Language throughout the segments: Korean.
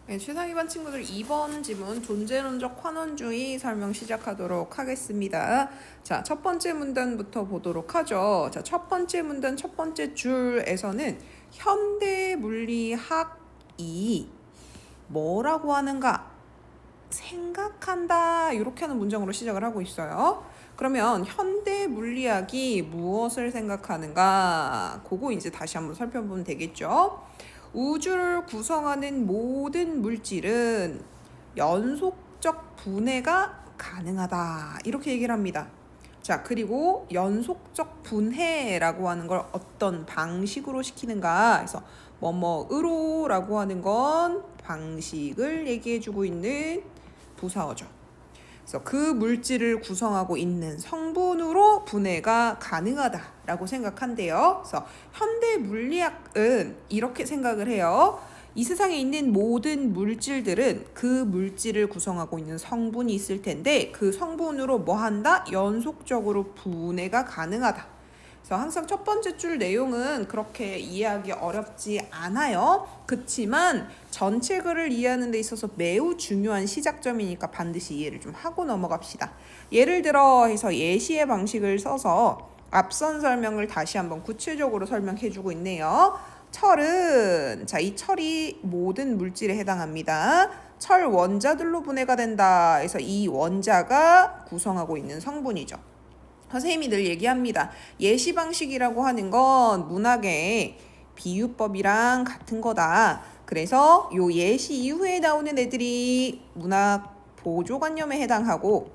네, 최상 2반 친구들 2번 지문 존재론적 환원주의 설명 시작하도록 하겠습니다. 자, 첫 번째 문단부터 보도록 하죠. 자, 첫 번째 문단 첫 번째 줄에서는 현대 물리학이 뭐라고 하는가? 생각한다. 이렇게 하는 문장으로 시작을 하고 있어요. 그러면 현대 물리학이 무엇을 생각하는가? 그거 이제 다시 한번 살펴보면 되겠죠. 우주를 구성하는 모든 물질은 연속적 분해가 가능하다. 이렇게 얘기를 합니다. 자, 그리고 연속적 분해라고 하는 걸 어떤 방식으로 시키는가? 그래서 뭐뭐으로라고 하는 건 방식을 얘기해주고 있는 부사어죠. 그래서 그 물질을 구성하고 있는 성분으로 분해가 가능하다라고 생각한대요. 그래서 현대 물리학은 이렇게 생각을 해요. 이 세상에 있는 모든 물질들은 그 물질을 구성하고 있는 성분이 있을 텐데 그 성분으로 뭐 한다? 연속적으로 분해가 가능하다. 그래서 항상 첫 번째 줄 내용은 그렇게 이해하기 어렵지 않아요. 그렇지만 전체 글을 이해하는 데 있어서 매우 중요한 시작점이니까 반드시 이해를 좀 하고 넘어갑시다. 예를 들어 해서 예시의 방식을 써서 앞선 설명을 다시 한번 구체적으로 설명해주고 있네요. 철은 이 철이 모든 물질에 해당합니다. 철 원자들로 분해가 된다. 해서 이 원자가 구성하고 있는 성분이죠. 선생님이 늘 얘기합니다. 예시 방식이라고 하는 건 문학의 비유법이랑 같은 거다. 그래서 요 예시 이후에 나오는 애들이 문학 보조관념에 해당하고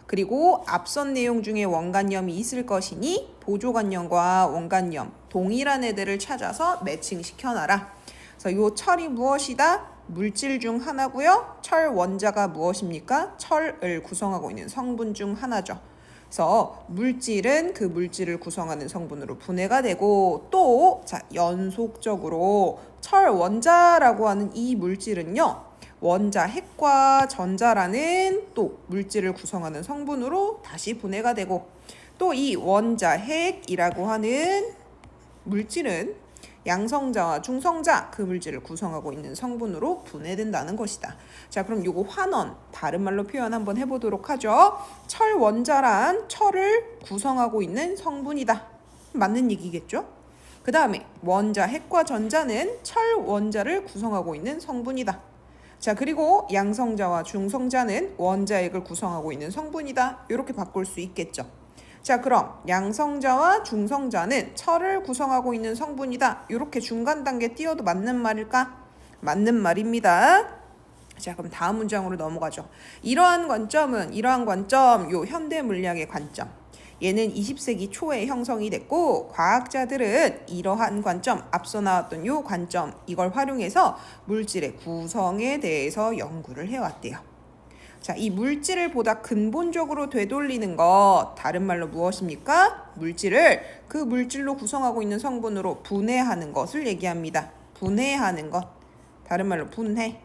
그리고 앞선 내용 중에 원관념이 있을 것이니 보조관념과 원관념 동일한 애들을 찾아서 매칭시켜놔라. 그래서 요 철이 무엇이다? 물질 중 하나고요. 철 원자가 무엇입니까? 철을 구성하고 있는 성분 중 하나죠. 그래서 물질은 그 물질을 구성하는 성분으로 분해가 되고 또 연속적으로 철 원자라고 하는 이 물질은요. 원자 핵과 전자라는 또 물질을 구성하는 성분으로 다시 분해가 되고 또 이 원자 핵이라고 하는 물질은 양성자와 중성자 그 물질을 구성하고 있는 성분으로 분해된다는 것이다. 자, 그럼 요거 환원 다른 말로 표현 한번 해보도록 하죠. 철 원자란 철을 구성하고 있는 성분이다. 맞는 얘기겠죠? 그 다음에 원자 핵과 전자는 철 원자를 구성하고 있는 성분이다. 자, 그리고 양성자와 중성자는 원자 핵을 구성하고 있는 성분이다. 이렇게 바꿀 수 있겠죠. 자, 그럼 양성자와 중성자는 철을 구성하고 있는 성분이다. 이렇게 중간 단계 띄워도 맞는 말일까? 맞는 말입니다. 자, 그럼 다음 문장으로 넘어가죠. 이러한 관점, 요 현대 물리학의 관점. 얘는 20세기 초에 형성이 됐고 과학자들은 이러한 관점, 앞서 나왔던 요 관점 이걸 활용해서 물질의 구성에 대해서 연구를 해왔대요. 자, 이 물질을 보다 근본적으로 되돌리는 것 다른 말로 무엇입니까? 물질을 그 물질로 구성하고 있는 성분으로 분해하는 것을 얘기합니다. 분해하는 것 다른 말로 분해.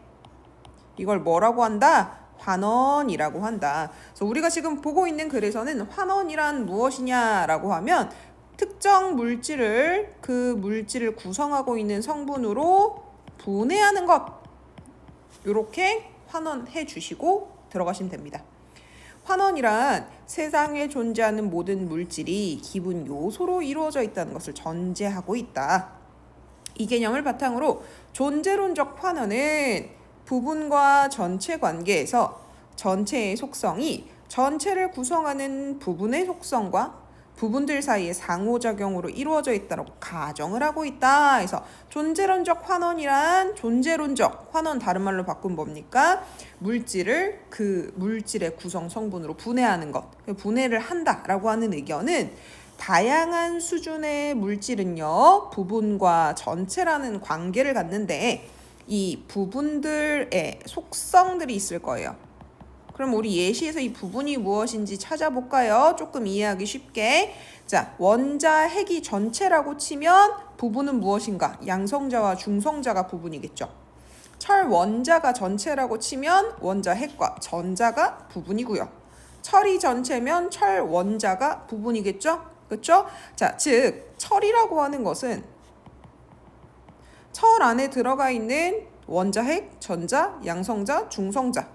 이걸 뭐라고 한다? 환원이라고 한다. 그래서 우리가 지금 보고 있는 글에서는 환원이란 무엇이냐라고 하면 특정 물질을 그 물질을 구성하고 있는 성분으로 분해하는 것 이렇게 환원해 주시고 들어가시면 됩니다. 환원이란 세상에 존재하는 모든 물질이 기본 요소로 이루어져 있다는 것을 전제하고 있다. 이 개념을 바탕으로 존재론적 환원은 부분과 전체 관계에서 전체의 속성이 전체를 구성하는 부분의 속성과 부분들 사이의 상호작용으로 이루어져 있다고 가정을 하고 있다. 그래서 존재론적 환원이란 존재론적 환원 다른 말로 바꾸면 뭡니까? 물질을 그 물질의 구성 성분으로 분해하는 것. 분해를 한다라고 하는 의견은 다양한 수준의 물질은요. 부분과 전체라는 관계를 갖는데 이 부분들의 속성들이 있을 거예요. 그럼 우리 예시에서 이 부분이 무엇인지 찾아볼까요? 조금 이해하기 쉽게. 자, 원자 핵이 전체라고 치면 부분은 무엇인가? 양성자와 중성자가 부분이겠죠. 철 원자가 전체라고 치면 원자 핵과 전자가 부분이고요. 철이 전체면 철 원자가 부분이겠죠? 그렇죠? 자, 즉 철이라고 하는 것은 철 안에 들어가 있는 원자, 핵, 전자, 양성자, 중성자.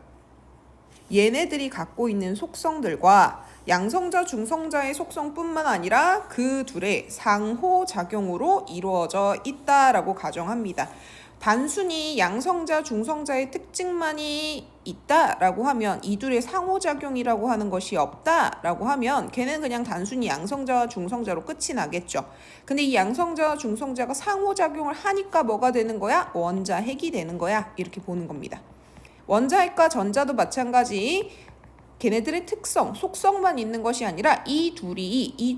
얘네들이 갖고 있는 속성들과 양성자, 중성자의 속성뿐만 아니라 그 둘의 상호작용으로 이루어져 있다라고 가정합니다. 단순히 양성자, 중성자의 특징만이 있다라고 하면 이 둘의 상호작용이라고 하는 것이 없다라고 하면 걔는 그냥 단순히 양성자와 중성자로 끝이 나겠죠. 근데 이 양성자와 중성자가 상호작용을 하니까 뭐가 되는 거야? 원자, 핵이 되는 거야. 이렇게 보는 겁니다. 원자핵과 전자도 마찬가지 걔네들의 특성, 속성만 있는 것이 아니라 이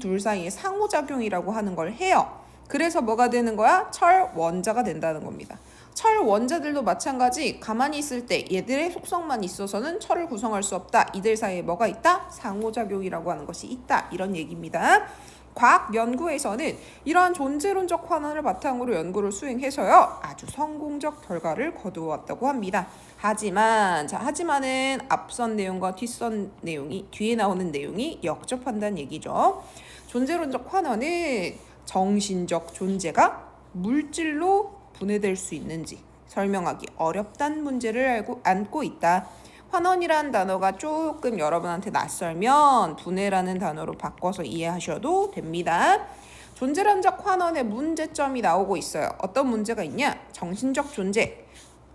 둘 사이의 상호작용이라고 하는 걸 해요. 그래서 뭐가 되는 거야? 철원자가 된다는 겁니다. 철원자들도 마찬가지 가만히 있을 때 얘들의 속성만 있어서는 철을 구성할 수 없다. 이들 사이에 뭐가 있다? 상호작용이라고 하는 것이 있다. 이런 얘기입니다. 과학 연구에서는 이러한 존재론적 환원을 바탕으로 연구를 수행해서요 아주 성공적 결과를 거두었다고 합니다. 하지만은 앞선 내용과 뒷선 내용이 뒤에 나오는 내용이 역접한다는 얘기죠. 존재론적 환원은 정신적 존재가 물질로 분해될 수 있는지 설명하기 어렵다는 문제를 안고 있다. 환원이라는 단어가 조금 여러분한테 낯설면 분해라는 단어로 바꿔서 이해하셔도 됩니다. 존재론적 환원의 문제점이 나오고 있어요. 어떤 문제가 있냐? 정신적 존재.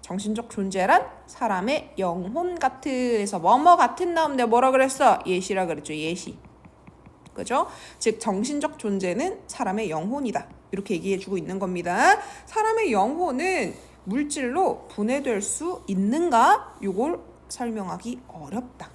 정신적 존재란 사람의 영혼 같은에서 뭐뭐 같은 나오는데 뭐라 그랬어? 예시라 그랬죠. 예시. 그죠? 즉 정신적 존재는 사람의 영혼이다. 이렇게 얘기해주고 있는 겁니다. 사람의 영혼은 물질로 분해될 수 있는가? 이걸 설명하기 어렵다.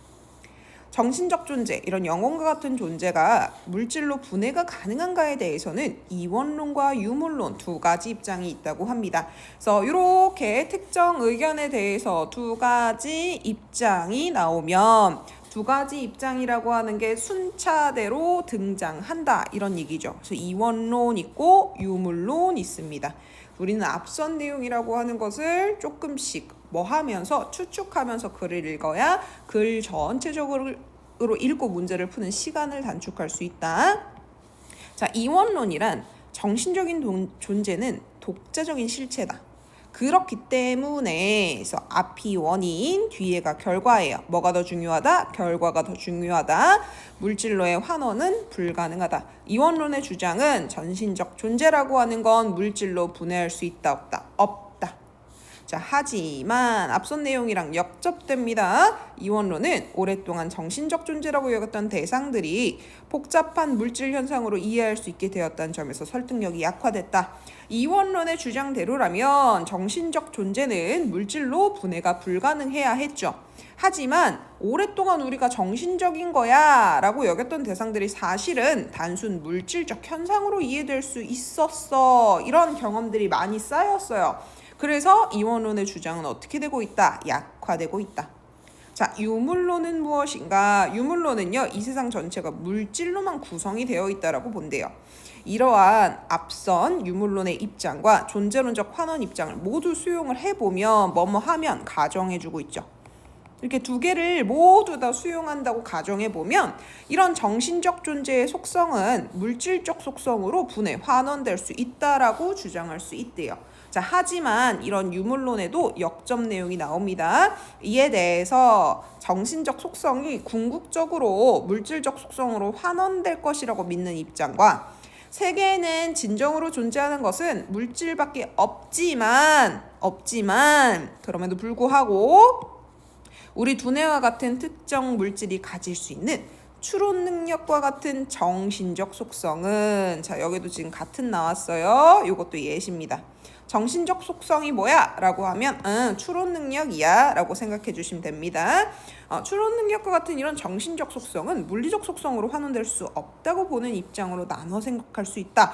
정신적 존재, 이런 영혼과 같은 존재가 물질로 분해가 가능한가에 대해서는 이원론과 유물론 두 가지 입장이 있다고 합니다. 그래서 이렇게 특정 의견에 대해서 두 가지 입장이 나오면 두 가지 입장이라고 하는 게 순차대로 등장한다 이런 얘기죠. 그래서 이원론 있고 유물론 있습니다. 우리는 앞선 내용이라고 하는 것을 조금씩 하면서 추측하면서 글을 읽어야 글 전체적으로 읽고 문제를 푸는 시간을 단축할 수 있다. 자, 이원론이란 정신적인 존재는 독자적인 실체다. 그렇기 때문에 그래서 앞이 원인, 뒤에가 결과예요. 뭐가 더 중요하다? 결과가 더 중요하다. 물질로의 환원은 불가능하다. 이원론의 주장은 전신적 존재라고 하는 건 물질로 분해할 수 있다, 없다? 없다. 자, 하지만 앞선 내용이랑 역접됩니다. 이원론은 오랫동안 정신적 존재라고 여겼던 대상들이 복잡한 물질 현상으로 이해할 수 있게 되었다는 점에서 설득력이 약화됐다. 이원론의 주장대로라면 정신적 존재는 물질로 분해가 불가능해야 했죠. 하지만 오랫동안 우리가 정신적인 거야 라고 여겼던 대상들이 사실은 단순 물질적 현상으로 이해될 수 있었어. 이런 경험들이 많이 쌓였어요. 그래서 이원론의 주장은 어떻게 되고 있다? 약화되고 있다. 자, 유물론은 무엇인가? 유물론은요, 이 세상 전체가 물질로만 구성이 되어 있다라고 본대요. 이러한 앞선 유물론의 입장과 존재론적 환원 입장을 모두 수용을 해보면 뭐뭐 하면 가정해주고 있죠. 이렇게 두 개를 모두 다 수용한다고 가정해보면 이런 정신적 존재의 속성은 물질적 속성으로 분해, 환원될 수 있다라고 주장할 수 있대요. 자, 하지만 이런 유물론에도 역접 내용이 나옵니다. 이에 대해서 정신적 속성이 궁극적으로 물질적 속성으로 환원될 것이라고 믿는 입장과 세계에는 진정으로 존재하는 것은 물질밖에 없지만 그럼에도 불구하고 우리 두뇌와 같은 특정 물질이 가질 수 있는 추론 능력과 같은 정신적 속성은 자, 여기도 지금 같은 나왔어요. 이것도 예시입니다. 정신적 속성이 뭐야? 라고 하면 추론 능력이야 라고 생각해 주시면 됩니다. 추론 능력과 같은 이런 정신적 속성은 물리적 속성으로 환원될 수 없다고 보는 입장으로 나눠 생각할 수 있다.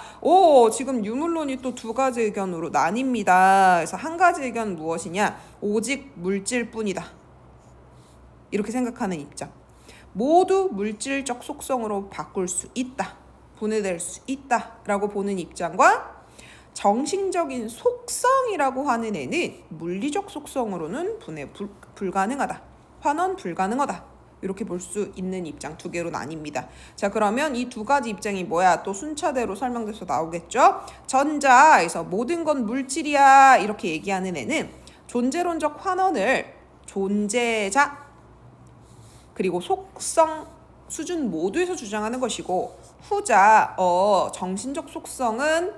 지금 유물론이 또 두 가지 의견으로 나뉩니다. 그래서 한 가지 의견은 무엇이냐? 오직 물질뿐이다. 이렇게 생각하는 입장. 모두 물질적 속성으로 바꿀 수 있다. 분해될 수 있다 라고 보는 입장과 정신적인 속성이라고 하는 애는 물리적 속성으로는 분해 불가능하다. 환원 불가능하다. 이렇게 볼 수 있는 입장 두 개로 나뉩니다. 자, 그러면 이 두 가지 입장이 뭐야? 또 순차대로 설명돼서 나오겠죠? 전자에서 모든 건 물질이야 이렇게 얘기하는 애는 존재론적 환원을 존재자 그리고 속성 수준 모두에서 주장하는 것이고, 후자 정신적 속성은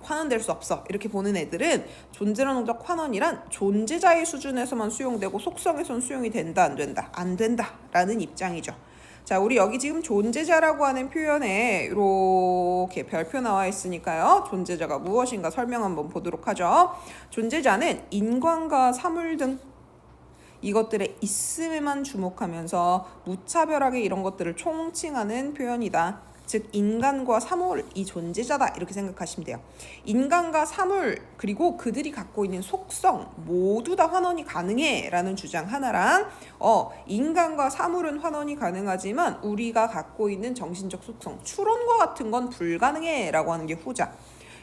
환원될 수 없어 이렇게 보는 애들은 존재론적 환원이란 존재자의 수준에서만 수용되고 속성에선 수용이 된다 안 된다? 안 된다라는 입장이죠. 자, 우리 여기 지금 존재자라고 하는 표현에 이렇게 별표 나와 있으니까요. 존재자가 무엇인가 설명 한번 보도록 하죠. 존재자는 인간과 사물 등 이것들의 있음에만 주목하면서 무차별하게 이런 것들을 총칭하는 표현이다. 즉 인간과 사물이 존재자다 이렇게 생각하시면 돼요. 인간과 사물 그리고 그들이 갖고 있는 속성 모두 다 환원이 가능해 라는 주장 하나랑 인간과 사물은 환원이 가능하지만 우리가 갖고 있는 정신적 속성 추론과 같은 건 불가능해 라고 하는 게 후자.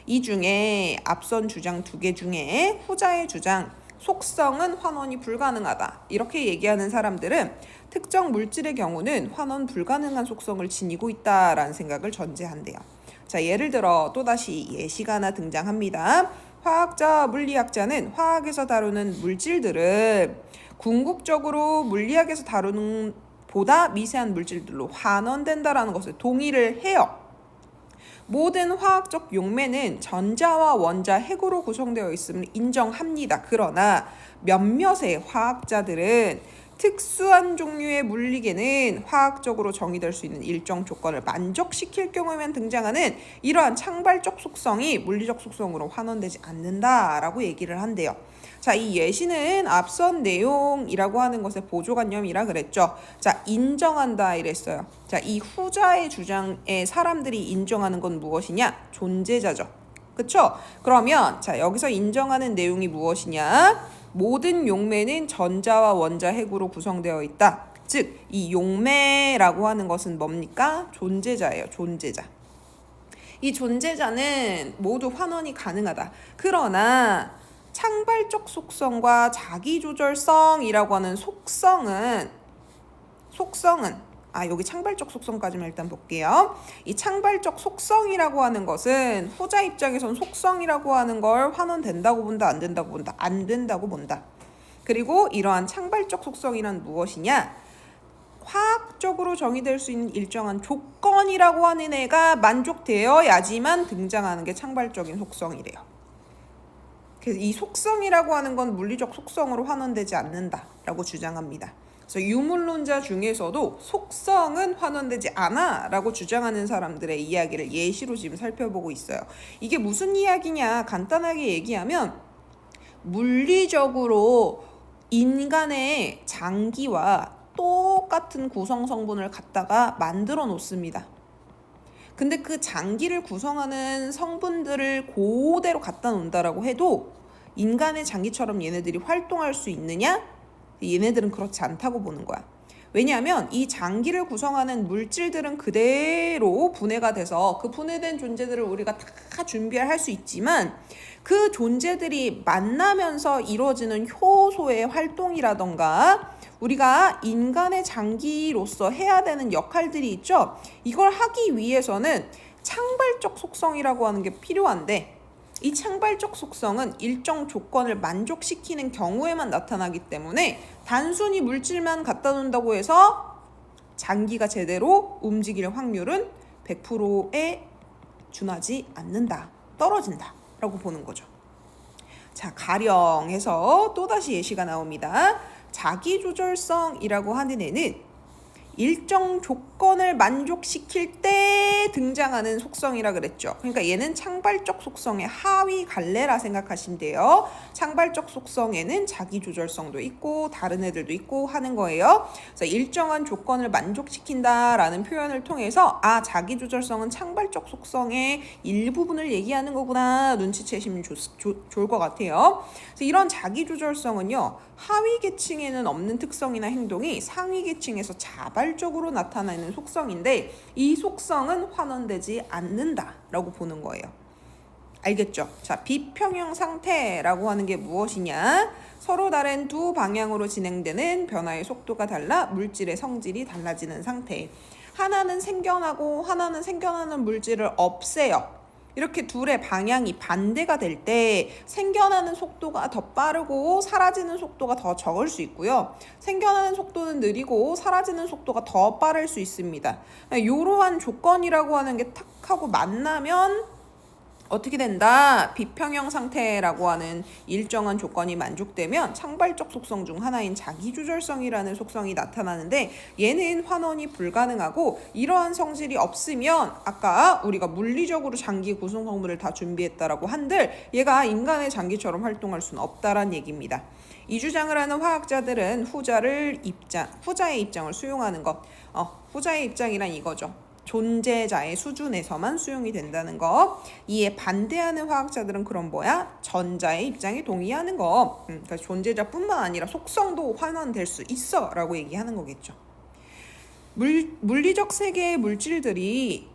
이 중에 앞선 주장 2개 중에 후자의 주장 속성은 환원이 불가능하다 이렇게 얘기하는 사람들은 특정 물질의 경우는 환원 불가능한 속성을 지니고 있다라는 생각을 전제한대요. 자, 예를 들어 또다시 예시가 하나 등장합니다. 화학자, 물리학자는 화학에서 다루는 물질들을 궁극적으로 물리학에서 다루는 보다 미세한 물질들로 환원된다라는 것을 동의를 해요. 모든 화학적 용매는 전자와 원자, 핵으로 구성되어 있음을 인정합니다. 그러나 몇몇의 화학자들은 특수한 종류의 물리계는 화학적으로 정의될 수 있는 일정 조건을 만족시킬 경우에만 등장하는 이러한 창발적 속성이 물리적 속성으로 환원되지 않는다라고 얘기를 한대요. 자, 이 예시는 앞선 내용이라고 하는 것의 보조관념이라 그랬죠. 자, 인정한다 이랬어요. 자, 이 후자의 주장에 사람들이 인정하는 건 무엇이냐? 존재자죠. 그쵸? 그러면 자, 여기서 인정하는 내용이 무엇이냐? 모든 용매는 전자와 원자, 핵으로 구성되어 있다. 즉, 이 용매라고 하는 것은 뭡니까? 존재자예요. 존재자. 이 존재자는 모두 환원이 가능하다. 그러나 창발적 속성과 자기조절성이라고 하는 속성은 여기 창발적 속성까지만 일단 볼게요. 이 창발적 속성이라고 하는 것은 후자 입장에선 속성이라고 하는 걸 환원된다고 본다, 안 된다고 본다? 안 된다고 본다. 그리고 이러한 창발적 속성이란 무엇이냐? 화학적으로 정의될 수 있는 일정한 조건이라고 하는 애가 만족되어야지만 등장하는 게 창발적인 속성이래요. 그래서 이 속성이라고 하는 건 물리적 속성으로 환원되지 않는다라고 주장합니다. 그래서 유물론자 중에서도 속성은 환원되지 않아 라고 주장하는 사람들의 이야기를 예시로 지금 살펴보고 있어요. 이게 무슨 이야기냐? 간단하게 얘기하면 물리적으로 인간의 장기와 똑같은 구성 성분을 갖다가 만들어 놓습니다. 근데 그 장기를 구성하는 성분들을 그대로 갖다 놓는다라고 해도 인간의 장기처럼 얘네들이 활동할 수 있느냐? 얘네들은 그렇지 않다고 보는 거야. 왜냐하면 이 장기를 구성하는 물질들은 그대로 분해가 돼서 그 분해된 존재들을 우리가 다 준비할 수 있지만 그 존재들이 만나면서 이루어지는 효소의 활동이라던가 우리가 인간의 장기로서 해야 되는 역할들이 있죠. 이걸 하기 위해서는 창발적 속성이라고 하는 게 필요한데 이 창발적 속성은 일정 조건을 만족시키는 경우에만 나타나기 때문에 단순히 물질만 갖다 놓는다고 해서 장기가 제대로 움직일 확률은 100%에 준하지 않는다. 떨어진다 라고 보는 거죠. 자, 가령해서 또다시 예시가 나옵니다. 자기조절성이라고 하는 애는 일정 조건을 만족시킬 때 등장하는 속성이라 그랬죠. 그러니까 얘는 창발적 속성의 하위 갈래라 생각하시면 돼요. 창발적 속성에는 자기조절성도 있고 다른 애들도 있고 하는 거예요. 그래서 일정한 조건을 만족시킨다라는 표현을 통해서 자기조절성은 창발적 속성의 일부분을 얘기하는 거구나 눈치채시면 좋을 것 같아요. 그래서 이런 자기조절성은요. 하위 계층에는 없는 특성이나 행동이 상위 계층에서 자발적으로 나타나는 속성인데 이 속성은 환원되지 않는다라고 보는 거예요. 알겠죠? 자, 비평형 상태라고 하는 게 무엇이냐? 서로 다른 두 방향으로 진행되는 변화의 속도가 달라 물질의 성질이 달라지는 상태. 하나는 생겨나고 하나는 생겨나는 물질을 없애요. 이렇게 둘의 방향이 반대가 될 때 생겨나는 속도가 더 빠르고 사라지는 속도가 더 적을 수 있고요. 생겨나는 속도는 느리고 사라지는 속도가 더 빠를 수 있습니다. 이러한 조건이라고 하는 게 탁 하고 만나면 어떻게 된다? 비평형 상태라고 하는 일정한 조건이 만족되면 창발적 속성 중 하나인 자기조절성이라는 속성이 나타나는데, 얘는 환원이 불가능하고 이러한 성질이 없으면 아까 우리가 물리적으로 장기 구성 성분을 다 준비했다라고 한들 얘가 인간의 장기처럼 활동할 수는 없다란 얘기입니다. 이 주장을 하는 화학자들은 후자의 입장을 수용하는 것. 후자의 입장이란 이거죠. 존재자의 수준에서만 수용이 된다는 거. 이에 반대하는 화학자들은 그럼 뭐야? 전자의 입장에 동의하는 거. 그러니까 존재자뿐만 아니라 속성도 환원될 수 있어 라고 얘기하는 거겠죠. 물리적 세계의 물질들이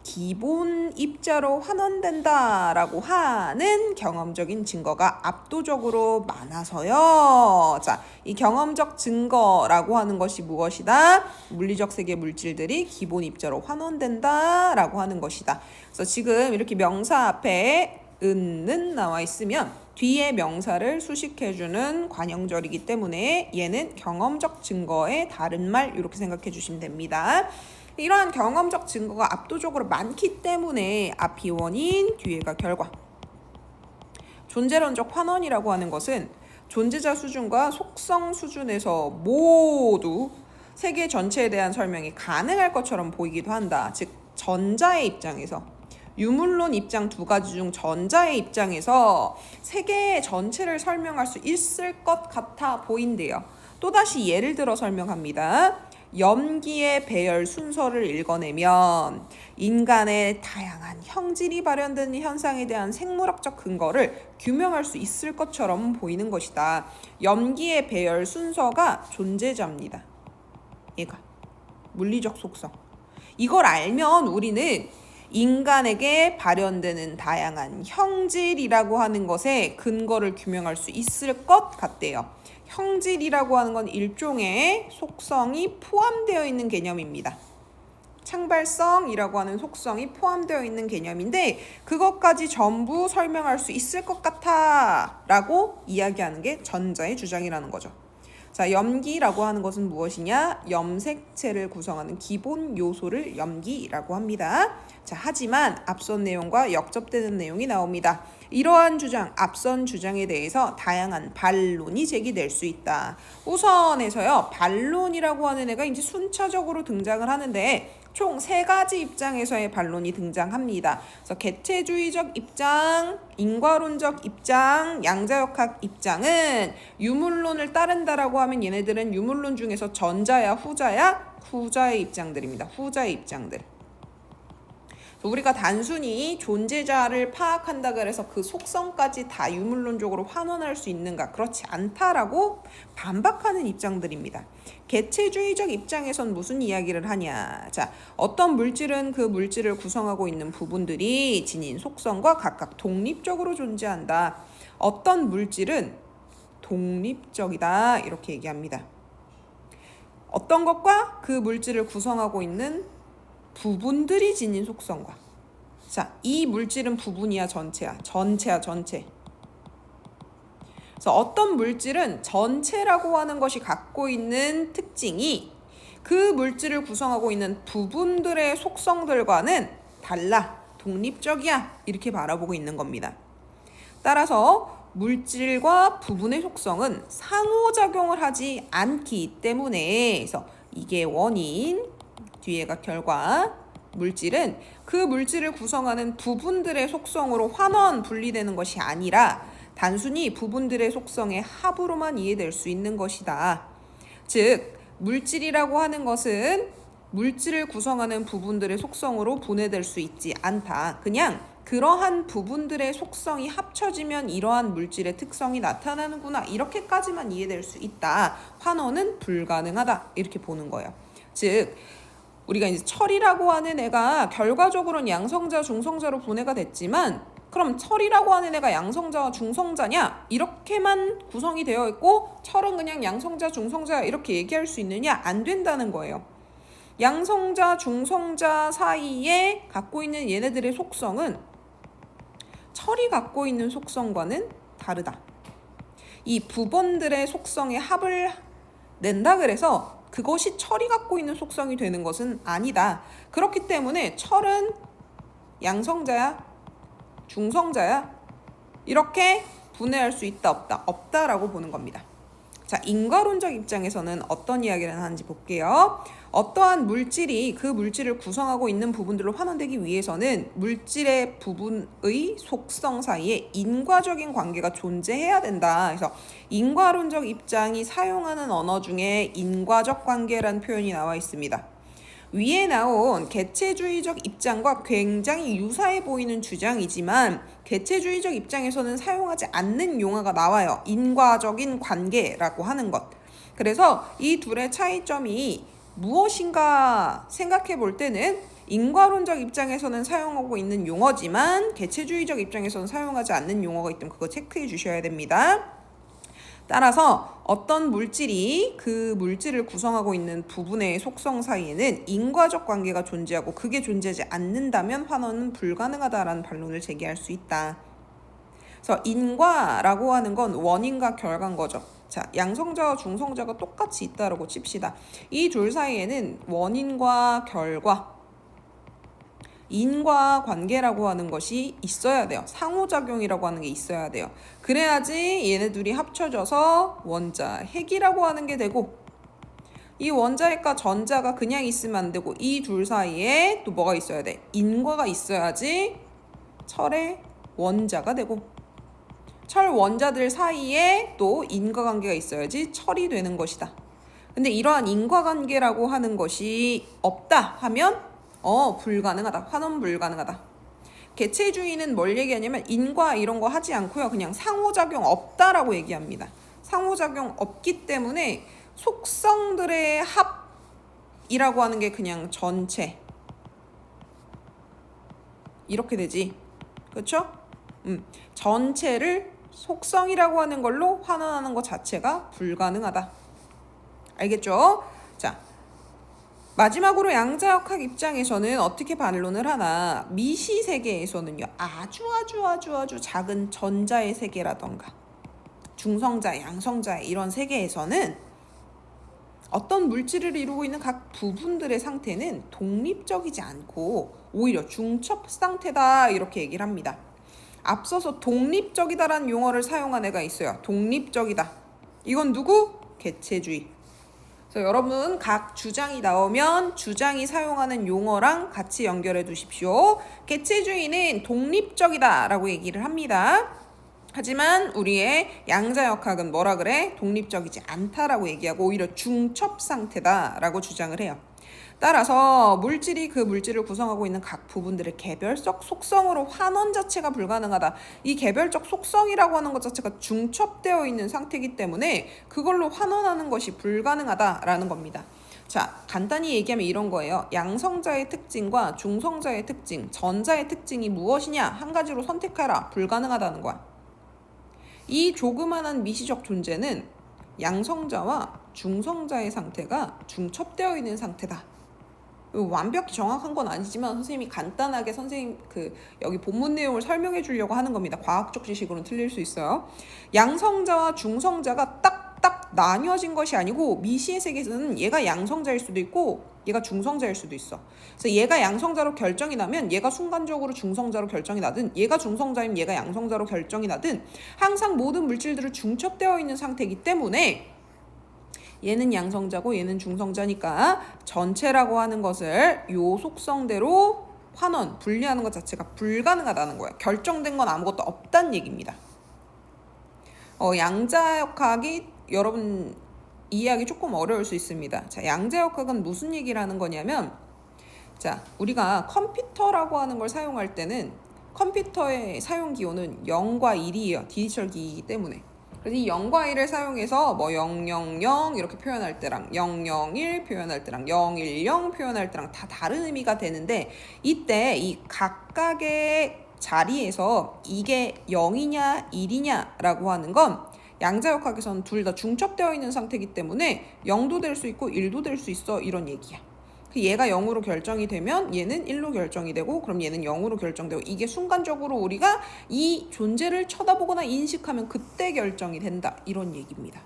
기본 입자로 환원된다라고 하는 경험적인 증거가 압도적으로 많아서요. 자, 이 경험적 증거라고 하는 것이 무엇이다? 물리적 세계 물질들이 기본 입자로 환원된다라고 하는 것이다. 그래서 지금 이렇게 명사 앞에 은는 나와 있으면 뒤에 명사를 수식해주는 관형절이기 때문에 얘는 경험적 증거의 다른 말, 이렇게 생각해 주시면 됩니다. 이러한 경험적 증거가 압도적으로 많기 때문에 앞이 원인, 뒤에가 결과. 존재론적 환원이라고 하는 것은 존재자 수준과 속성 수준에서 모두 세계 전체에 대한 설명이 가능할 것처럼 보이기도 한다. 즉 전자의 입장에서, 유물론 입장 두 가지 중 전자의 입장에서 세계 전체를 설명할 수 있을 것 같아 보인대요. 또다시 예를 들어 설명합니다. 염기의 배열 순서를 읽어내면 인간의 다양한 형질이 발현되는 현상에 대한 생물학적 근거를 규명할 수 있을 것처럼 보이는 것이다. 염기의 배열 순서가 존재자입니다. 얘가 물리적 속성. 이걸 알면 우리는 인간에게 발현되는 다양한 형질이라고 하는 것에 근거를 규명할 수 있을 것 같대요. 형질이라고 하는 건 일종의 속성이 포함되어 있는 개념입니다. 창발성이라고 하는 속성이 포함되어 있는 개념인데 그것까지 전부 설명할 수 있을 것 같아 라고 이야기하는 게 전자의 주장이라는 거죠. 자, 염기라고 하는 것은 무엇이냐? 염색체를 구성하는 기본 요소를 염기라고 합니다. 자, 하지만 앞선 내용과 역접되는 내용이 나옵니다. 이러한 주장, 앞선 주장에 대해서 다양한 반론이 제기될 수 있다. 우선에서요, 반론이라고 하는 애가 이제 순차적으로 등장을 하는데 총 3가지 입장에서의 반론이 등장합니다. 그래서 개체주의적 입장, 인과론적 입장, 양자역학 입장은 유물론을 따른다라고 하면 얘네들은 유물론 중에서 전자야, 후자야? 후자의 입장들입니다. 후자의 입장들. 우리가 단순히 존재자를 파악한다 그래서 그 속성까지 다 유물론적으로 환원할 수 있는가? 그렇지 않다라고 반박하는 입장들입니다. 개체주의적 입장에선 무슨 이야기를 하냐? 자, 어떤 물질은 그 물질을 구성하고 있는 부분들이 지닌 속성과 각각 독립적으로 존재한다. 어떤 물질은 독립적이다. 이렇게 얘기합니다. 어떤 것과 그 물질을 구성하고 있는 부분들이 지닌 속성과. 자, 이 물질은 부분이야, 전체야? 전체야, 전체. 그래서 어떤 물질은 전체라고 하는 것이 갖고 있는 특징이 그 물질을 구성하고 있는 부분들의 속성들과는 달라, 독립적이야, 이렇게 바라보고 있는 겁니다. 따라서 물질과 부분의 속성은 상호작용을 하지 않기 때문에, 그래서 이게 원인, 뒤에가 결과. 물질은 그 물질을 구성하는 부분들의 속성으로 환원 분리되는 것이 아니라 단순히 부분들의 속성의 합으로만 이해될 수 있는 것이다. 즉, 물질이라고 하는 것은 물질을 구성하는 부분들의 속성으로 분해될 수 있지 않다. 그냥 그러한 부분들의 속성이 합쳐지면 이러한 물질의 특성이 나타나는구나, 이렇게까지만 이해될 수 있다. 환원은 불가능하다. 이렇게 보는 거예요. 즉, 우리가 이제 철이라고 하는 애가 결과적으로는 양성자, 중성자로 분해가 됐지만 그럼 철이라고 하는 애가 양성자와 중성자냐? 이렇게만 구성이 되어 있고 철은 그냥 양성자, 중성자 이렇게 얘기할 수 있느냐? 안 된다는 거예요. 양성자, 중성자 사이에 갖고 있는 얘네들의 속성은 철이 갖고 있는 속성과는 다르다. 이 부번들의 속성의 합을 낸다 그래서 그것이 철이 갖고 있는 속성이 되는 것은 아니다. 그렇기 때문에 철은 양성자야, 중성자야, 이렇게 분해할 수 있다, 없다? 없다라고 보는 겁니다. 자, 인과론적 입장에서는 어떤 이야기를 하는지 볼게요. 어떠한 물질이 그 물질을 구성하고 있는 부분들로 환원되기 위해서는 물질의 부분의 속성 사이에 인과적인 관계가 존재해야 된다. 그래서 인과론적 입장이 사용하는 언어 중에 인과적 관계라는 표현이 나와 있습니다. 위에 나온 개체주의적 입장과 굉장히 유사해 보이는 주장이지만 개체주의적 입장에서는 사용하지 않는 용어가 나와요. 인과적인 관계라고 하는 것. 그래서 이 둘의 차이점이 무엇인가 생각해 볼 때는 인과론적 입장에서는 사용하고 있는 용어지만 개체주의적 입장에서는 사용하지 않는 용어가 있다면 그거 체크해 주셔야 됩니다. 따라서 어떤 물질이 그 물질을 구성하고 있는 부분의 속성 사이에는 인과적 관계가 존재하고 그게 존재하지 않는다면 환원은 불가능하다라는 반론을 제기할 수 있다. 그래서 인과라고 하는 건 원인과 결과인 거죠. 자, 양성자와 중성자가 똑같이 있다라고 칩시다. 이 둘 사이에는 원인과 결과, 인과관계라고 하는 것이 있어야 돼요. 상호작용이라고 하는 게 있어야 돼요. 그래야지 얘네 둘이 합쳐져서 원자핵이라고 하는 게 되고, 이 원자핵과 전자가 그냥 있으면 안 되고 이 둘 사이에 또 뭐가 있어야 돼? 인과가 있어야지 철의 원자가 되고, 철 원자들 사이에 또 인과관계가 있어야지 철이 되는 것이다. 근데 이러한 인과관계라고 하는 것이 없다 하면 불가능하다. 환원 불가능하다. 개체주의는 뭘 얘기하냐면 인과 이런 거 하지 않고요. 그냥 상호작용 없다라고 얘기합니다. 상호작용 없기 때문에 속성들의 합이라고 하는 게 그냥 전체 이렇게 되지. 그렇죠? 전체를 속성이라고 하는 걸로 환원하는 것 자체가 불가능하다. 알겠죠? 자, 마지막으로 양자역학 입장에서는 어떻게 반론을 하나, 미시 세계에서는요 아주 작은 전자의 세계라던가 중성자, 양성자 이런 세계에서는 어떤 물질을 이루고 있는 각 부분들의 상태는 독립적이지 않고 오히려 중첩 상태다 이렇게 얘기를 합니다. 앞서서 독립적이다라는 용어를 사용한 애가 있어요. 독립적이다. 이건 누구? 개체주의. 그래서 여러분 각 주장이 나오면 주장이 사용하는 용어랑 같이 연결해 두십시오. 개체주의는 독립적이다 라고 얘기를 합니다. 하지만 우리의 양자역학은 뭐라 그래? 독립적이지 않다라고 얘기하고 오히려 중첩 상태다 라고 주장을 해요. 따라서 물질이 그 물질을 구성하고 있는 각 부분들의 개별적 속성으로 환원 자체가 불가능하다. 이 개별적 속성이라고 하는 것 자체가 중첩되어 있는 상태이기 때문에 그걸로 환원하는 것이 불가능하다라는 겁니다. 자, 간단히 얘기하면 이런 거예요. 양성자의 특징과 중성자의 특징, 전자의 특징이 무엇이냐? 한 가지로 선택하라. 불가능하다는 거야. 이 조그만한 미시적 존재는 양성자와 중성자의 상태가 중첩되어 있는 상태다. 완벽히 정확한 건 아니지만 선생님이 간단하게 여기 본문 내용을 설명해 주려고 하는 겁니다. 과학적 지식으로는 틀릴 수 있어요. 양성자와 중성자가 딱딱 나뉘어진 것이 아니고 미시의 세계에서는 얘가 양성자일 수도 있고 얘가 중성자일 수도 있어. 그래서 얘가 양성자로 결정이 나면 얘가 순간적으로 중성자로 결정이 나든 얘가 중성자이면 얘가 양성자로 결정이 나든 항상 모든 물질들은 중첩되어 있는 상태이기 때문에 얘는 양성자고 얘는 중성자니까 전체라고 하는 것을 요 속성대로 환원, 분리하는 것 자체가 불가능하다는 거예요. 결정된 건 아무것도 없다는 얘기입니다. 양자역학이 여러분 이해하기 조금 어려울 수 있습니다. 자, 양자역학은 무슨 얘기를 하는 거냐면, 자, 우리가 컴퓨터라고 하는 걸 사용할 때는 컴퓨터의 사용 기호는 0과 1이에요. 디지털 기기이기 때문에. 그래서 이 0과 1을 사용해서 000 이렇게 표현할 때랑 001 표현할 때랑 010 표현할 때랑 다 다른 의미가 되는데 이때 이 각각의 자리에서 이게 0이냐 1이냐 라고 하는 건 양자역학에서는 둘 다 중첩되어 있는 상태이기 때문에 0도 될 수 있고 1도 될 수 있어 이런 얘기야. 얘가 0으로 결정이 되면 얘는 1로 결정이 되고 그럼 얘는 0으로 결정되고 이게 순간적으로 우리가 이 존재를 쳐다보거나 인식하면 그때 결정이 된다. 이런 얘기입니다.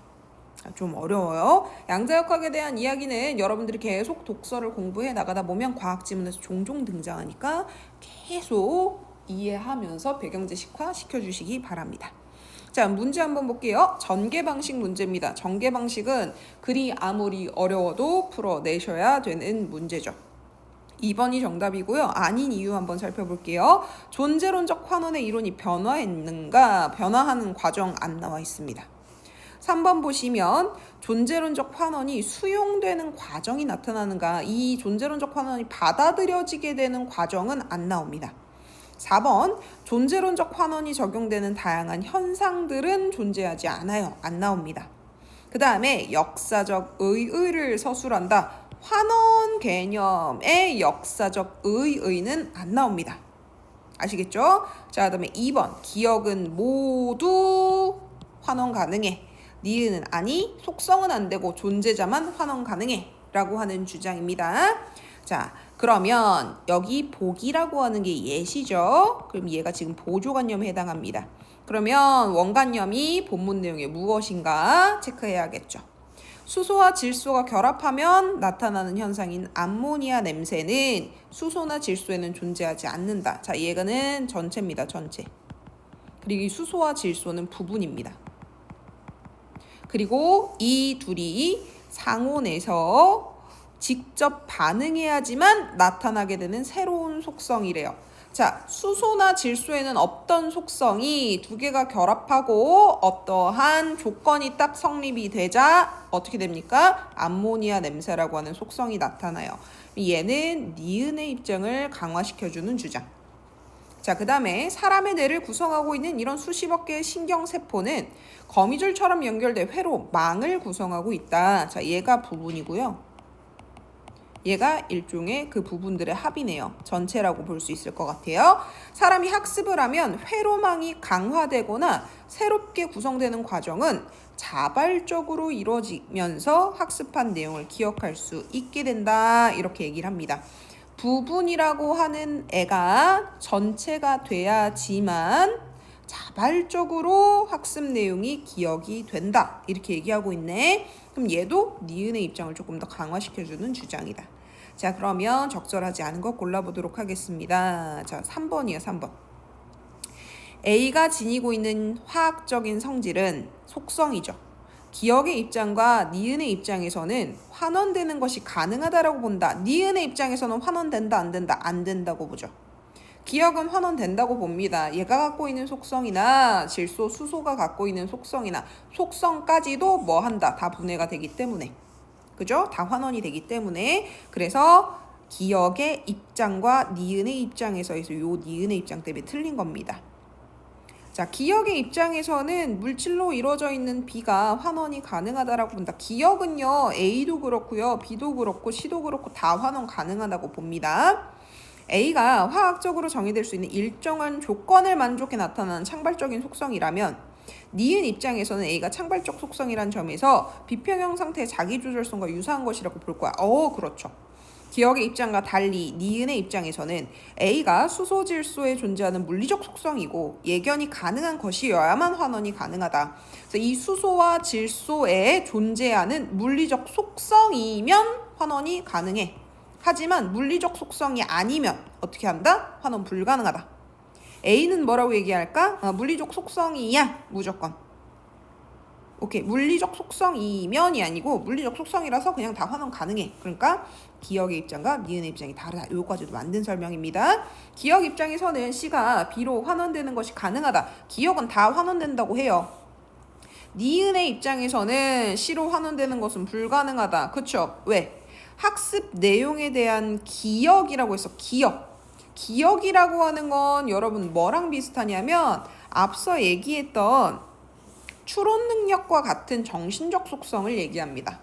좀 어려워요. 양자역학에 대한 이야기는 여러분들이 계속 독서를 공부해 나가다 보면 과학 지문에서 종종 등장하니까 계속 이해하면서 배경지식화 시켜주시기 바랍니다. 자, 문제 한번 볼게요. 전개 방식 문제입니다. 전개 방식은 글이 아무리 어려워도 풀어내셔야 되는 문제죠. 2번이 정답이고요. 아닌 이유 한번 살펴볼게요. 존재론적 환원의 이론이 변화했는가? 변화하는 과정 안 나와 있습니다. 3번 보시면 존재론적 환원이 수용되는 과정이 나타나는가? 이 존재론적 환원이 받아들여지게 되는 과정은 안 나옵니다. 4번 존재론적 환원이 적용되는 다양한 현상들은 존재하지 않아요. 안 나옵니다. 그 다음에 역사적 의의를 서술한다. 환원 개념의 역사적 의의는 안 나옵니다. 아시겠죠? 자, 그 다음에 2번 기억은 모두 환원 가능해. 니은은 아니, 속성은 안 되고 존재자만 환원 가능해 라고 하는 주장입니다. 자, 그러면 여기 복이라고 하는 게 예시죠. 그럼 얘가 지금 보조관념에 해당합니다. 그러면 원관념이 본문 내용에 무엇인가 체크해야겠죠. 수소와 질소가 결합하면 나타나는 현상인 암모니아 냄새는 수소나 질소에는 존재하지 않는다. 자, 얘는 전체입니다. 전체. 그리고 이 수소와 질소는 부분입니다. 그리고 이 둘이 상온에서 직접 반응해야지만 나타나게 되는 새로운 속성이래요. 자, 수소나 질소에는 없던 속성이 두 개가 결합하고 어떠한 조건이 딱 성립이 되자 어떻게 됩니까? 암모니아 냄새라고 하는 속성이 나타나요. 얘는 니은의 입장을 강화시켜주는 주장. 자, 그 다음에 사람의 뇌를 구성하고 있는 이런 수십억 개의 신경세포는 거미줄처럼 연결된 회로망을 구성하고 있다. 자, 얘가 부분이고요. 얘가 일종의 그 부분들의 합이네요. 전체라고 볼 수 있을 것 같아요. 사람이 학습을 하면 회로망이 강화되거나 새롭게 구성되는 과정은 자발적으로 이루어지면서 학습한 내용을 기억할 수 있게 된다. 이렇게 얘기를 합니다. 부분이라고 하는 애가 전체가 돼야지만 자발적으로 학습 내용이 기억이 된다. 이렇게 얘기하고 있네. 그럼 얘도 니은의 입장을 조금 더 강화시켜주는 주장이다. 자, 그러면 적절하지 않은 거 골라보도록 하겠습니다. 자, 3번이에요. 3번. A가 지니고 있는 화학적인 성질은 속성이죠. 기억의 입장과 니은의 입장에서는 환원되는 것이 가능하다라고 본다. 니은의 입장에서는 환원된다, 안 된다? 안 된다고 보죠. 기억은 환원된다고 봅니다. 얘가 갖고 있는 속성이나 질소, 수소가 갖고 있는 속성이나 속성까지도 뭐 한다? 다 분해가 되기 때문에. 그죠? 다 환원이 되기 때문에. 그래서 기억의 입장과 니은의 입장에서 요 니은의 입장 때문에 틀린 겁니다. 자, 기억의 입장에서는 물질로 이루어져 있는 B가 환원이 가능하다라고 본다. 기억은요, A도 그렇고요, B도 그렇고 C도 그렇고 다 환원 가능하다고 봅니다. A가 화학적으로 정의될 수 있는 일정한 조건을 만족해 나타나는 창발적인 속성이라면 니은 입장에서는 A가 창발적 속성이란 점에서 비평형 상태의 자기조절성과 유사한 것이라고 볼 거야. 그렇죠. 기억의 입장과 달리 니은의 입장에서는 A가 수소, 질소에 존재하는 물리적 속성이고 예견이 가능한 것이어야만 환원이 가능하다. 그래서 이 수소와 질소에 존재하는 물리적 속성이면 환원이 가능해. 하지만 물리적 속성이 아니면 어떻게 한다? 환원 불가능하다. A는 뭐라고 얘기할까? 물리적 속성이야. 무조건. 오케이. 물리적 속성이면이 아니고 물리적 속성이라서 그냥 다 환원 가능해. 그러니까 기억의 입장과 니은의 입장이 다르다. 요거까지도 만든 설명입니다. 기억 입장에서는 C가 B로 환원되는 것이 가능하다. 기억은 다 환원된다고 해요. 니은의 입장에서는 C로 환원되는 것은 불가능하다. 그쵸? 왜? 학습 내용에 대한 기억이라고 해서 기억이라고 하는 건 여러분 뭐랑 비슷하냐면 앞서 얘기했던 추론 능력과 같은 정신적 속성을 얘기합니다.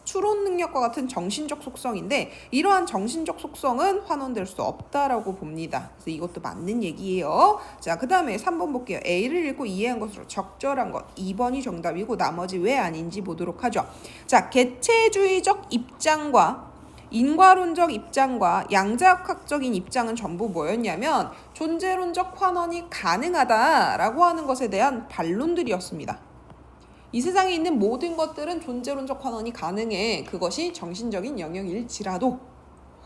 추론 능력과 같은 정신적 속성인데 이러한 정신적 속성은 환원될 수 없다라고 봅니다. 그래서 이것도 맞는 얘기예요. 자, 그 다음에 3번 볼게요. A를 읽고 이해한 것으로 적절한 것 2번이 정답이고 나머지 왜 아닌지 보도록 하죠. 자, 개체주의적 입장과 인과론적 입장과 양자역학적인 입장은 전부 뭐였냐면 존재론적 환원이 가능하다라고 하는 것에 대한 반론들이었습니다. 이 세상에 있는 모든 것들은 존재론적 환원이 가능해. 그것이 정신적인 영역일지라도.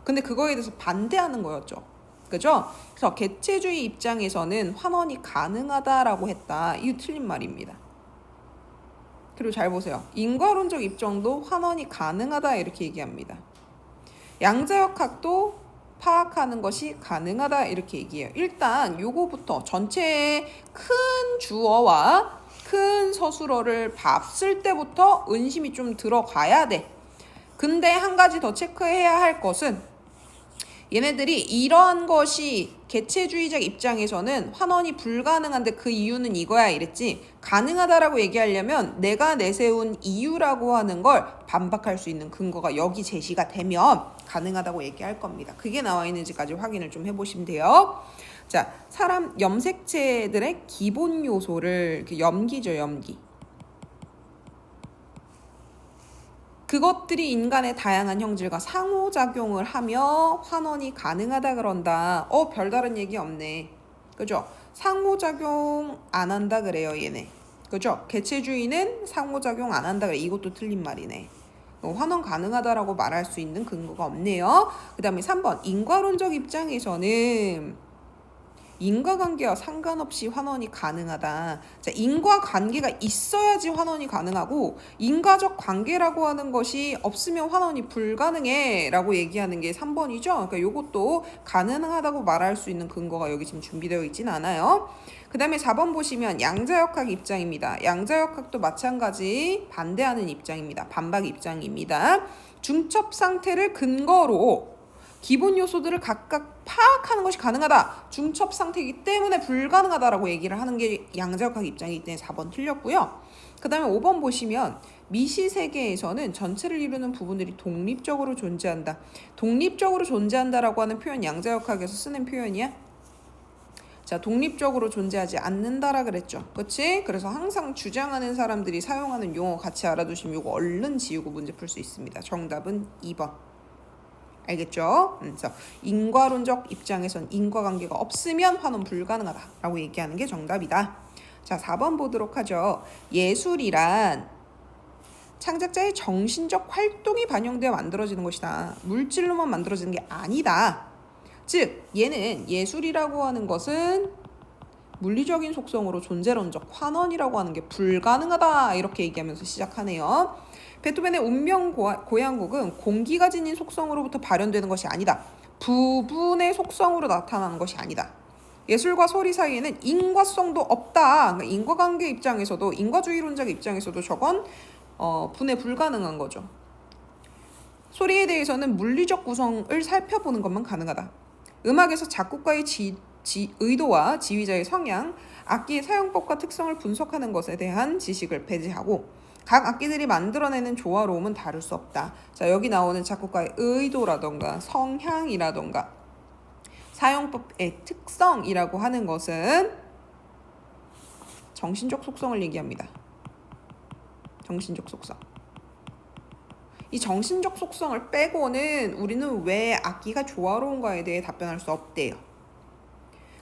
근데 그거에 대해서 반대하는 거였죠. 그죠? 그래서 개체주의 입장에서는 환원이 가능하다라고 했다. 이거 틀린 말입니다. 그리고 잘 보세요. 인과론적 입장도 환원이 가능하다 이렇게 얘기합니다. 양자역학도 파악하는 것이 가능하다 이렇게 얘기해요. 일단 요거부터 전체의 큰 주어와 큰 서술어를 봤을 때부터 은심이 좀 들어가야 돼. 근데 한 가지 더 체크해야 할 것은 얘네들이 이러한 것이 개체주의적 입장에서는 환원이 불가능한데 그 이유는 이거야 이랬지, 가능하다라고 얘기하려면 내가 내세운 이유라고 하는 걸 반박할 수 있는 근거가 여기 제시가 되면 가능하다고 얘기할 겁니다. 그게 나와 있는지까지 확인을 좀 해보시면 돼요. 자, 사람 염색체들의 기본 요소를 염기죠, 염기. 그것들이 인간의 다양한 형질과 상호작용을 하며 환원이 가능하다 그런다. 별다른 얘기 없네. 그죠? 상호작용 안 한다 그래요, 얘네. 그죠? 개체주의는 상호작용 안 한다 그래. 이것도 틀린 말이네. 환원 가능하다라고 말할 수 있는 근거가 없네요. 그 다음에 3번. 인과론적 입장에서는 인과관계와 상관없이 환원이 가능하다. 자, 인과관계가 있어야지 환원이 가능하고 인과적 관계라고 하는 것이 없으면 환원이 불가능해 라고 얘기하는 게 3번이죠. 그러니까 이것도 가능하다고 말할 수 있는 근거가 여기 지금 준비되어 있진 않아요. 그 다음에 4번 보시면 양자역학 입장입니다. 양자역학도 마찬가지 반대하는 입장입니다. 반박 입장입니다. 중첩 상태를 근거로 기본 요소들을 각각 파악하는 것이 가능하다. 중첩 상태이기 때문에 불가능하다라고 얘기를 하는 게 양자역학 입장이기 때문에 4번 틀렸고요. 그 다음에 5번 보시면 미시세계에서는 전체를 이루는 부분들이 독립적으로 존재한다. 독립적으로 존재한다라고 하는 표현 양자역학에서 쓰는 표현이야. 자, 독립적으로 존재하지 않는다라 그랬죠. 그치? 그래서 항상 주장하는 사람들이 사용하는 용어 같이 알아두시면 이거 얼른 지우고 문제 풀 수 있습니다. 정답은 2번. 알겠죠? 그래서 인과론적 입장에선 인과관계가 없으면 환원 불가능하다라고 얘기하는 게 정답이다. 자, 4번 보도록 하죠. 예술이란 창작자의 정신적 활동이 반영되어 만들어지는 것이다. 물질로만 만들어지는 게 아니다. 즉, 얘는 예술이라고 하는 것은 물리적인 속성으로 존재론적 환원이라고 하는 게 불가능하다. 이렇게 얘기하면서 시작하네요. 베토벤의 운명 고향곡은 공기가 지닌 속성으로부터 발현되는 것이 아니다. 부분의 속성으로 나타나는 것이 아니다. 예술과 소리 사이에는 인과성도 없다. 그러니까 인과관계 입장에서도 인과주의론적 입장에서도 저건 분해 불가능한 거죠. 소리에 대해서는 물리적 구성을 살펴보는 것만 가능하다. 음악에서 작곡가의 의도와 지휘자의 성향, 악기의 사용법과 특성을 분석하는 것에 대한 지식을 배제하고 각 악기들이 만들어내는 조화로움은 다를 수 없다. 자, 여기 나오는 작곡가의 의도라던가 성향이라던가 사용법의 특성이라고 하는 것은 정신적 속성을 얘기합니다. 정신적 속성. 이 정신적 속성을 빼고는 우리는 왜 악기가 조화로운가에 대해 답변할 수 없대요.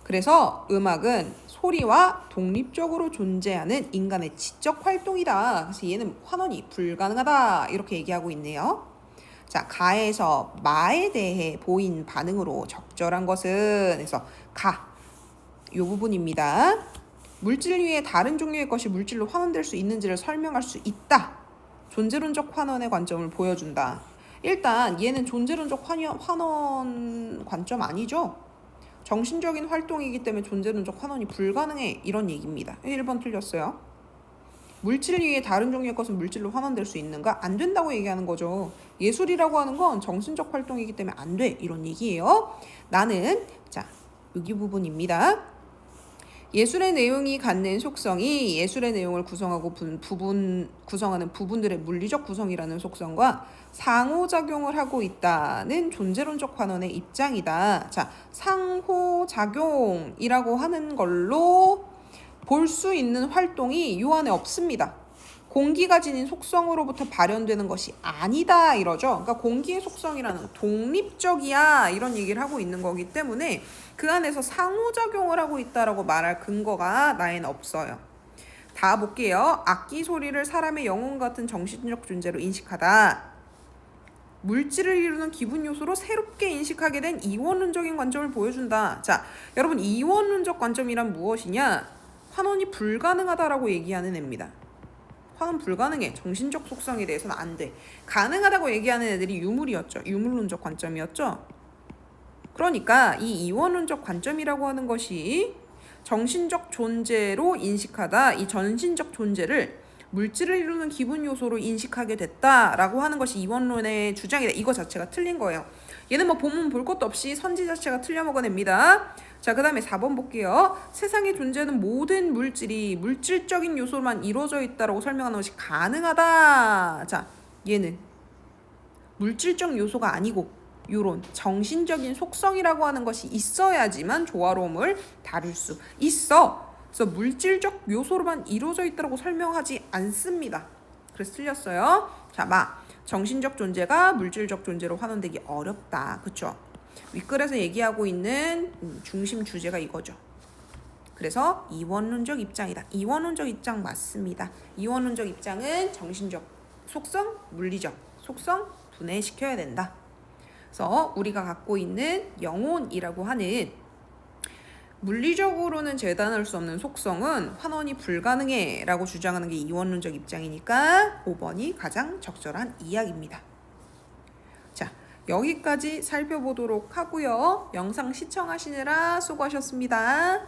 그래서 음악은 소리와 독립적으로 존재하는 인간의 지적 활동이다. 그래서 얘는 환원이 불가능하다. 이렇게 얘기하고 있네요. 자, 가에서 마에 대해 보인 반응으로 적절한 것은 그래서 이 부분입니다. 물질 위에 다른 종류의 것이 물질로 환원될 수 있는지를 설명할 수 있다. 존재론적 환원의 관점을 보여준다. 일단 얘는 존재론적 환원 관점 아니죠. 정신적인 활동이기 때문에 존재론적 환원이 불가능해. 이런 얘기입니다. 1번 틀렸어요. 물질 위에 다른 종류의 것은 물질로 환원될 수 있는가? 안 된다고 얘기하는 거죠. 예술이라고 하는 건 정신적 활동이기 때문에 안 돼. 이런 얘기예요. 나는 자, 여기 부분입니다. 예술의 내용이 갖는 속성이 예술의 내용을 구성하는 부분들의 물리적 구성이라는 속성과 상호작용을 하고 있다는 존재론적 환원의 입장이다. 자, 상호작용이라고 하는 걸로 볼 수 있는 활동이 요 안에 없습니다. 공기가 지닌 속성으로부터 발현되는 것이 아니다 이러죠. 그러니까 공기의 속성이라는 독립적이야 이런 얘기를 하고 있는 거기 때문에 그 안에서 상호작용을 하고 있다라고 말할 근거가 나에는 없어요. 다 볼게요. 악기 소리를 사람의 영혼 같은 정신적 존재로 인식하다. 물질을 이루는 기분 요소로 새롭게 인식하게 된 이원론적인 관점을 보여준다. 자, 여러분 이원론적 관점이란 무엇이냐? 환원이 불가능하다라고 얘기하는 애입니다. 환원 불가능해. 정신적 속성에 대해서는 안 돼. 가능하다고 얘기하는 애들이 유물이었죠. 유물론적 관점이었죠. 그러니까 이 이원론적 관점이라고 하는 것이 정신적 존재로 인식하다. 이 정신적 존재를 물질을 이루는 기분 요소로 인식하게 됐다라고 하는 것이 이원론의 주장이다. 이거 자체가 틀린 거예요. 얘는 뭐 보면 볼 것도 없이 선지 자체가 틀려 먹어냅니다. 자, 그 다음에 4번 볼게요. 세상에 존재하는 모든 물질이 물질적인 요소로만 이루어져 있다라고 설명하는 것이 가능하다. 자, 얘는 물질적 요소가 아니고 요런 정신적인 속성이라고 하는 것이 있어야지만 조화로움을 다룰 수 있어. 그래서 물질적 요소로만 이루어져 있다고 설명하지 않습니다. 그래서 틀렸어요. 자, 정신적 존재가 물질적 존재로 환원되기 어렵다. 그쵸? 윗글에서 얘기하고 있는 중심 주제가 이거죠. 그래서 이원론적 입장이다. 이원론적 입장 맞습니다. 이원론적 입장은 정신적 속성, 물리적 속성 분해시켜야 된다. 그래서 우리가 갖고 있는 영혼이라고 하는 물리적으로는 재단할 수 없는 속성은 환원이 불가능해 라고 주장하는 게 이원론적 입장이니까 5번이 가장 적절한 이야기입니다. 자, 여기까지 살펴보도록 하고요. 영상 시청하시느라 수고하셨습니다.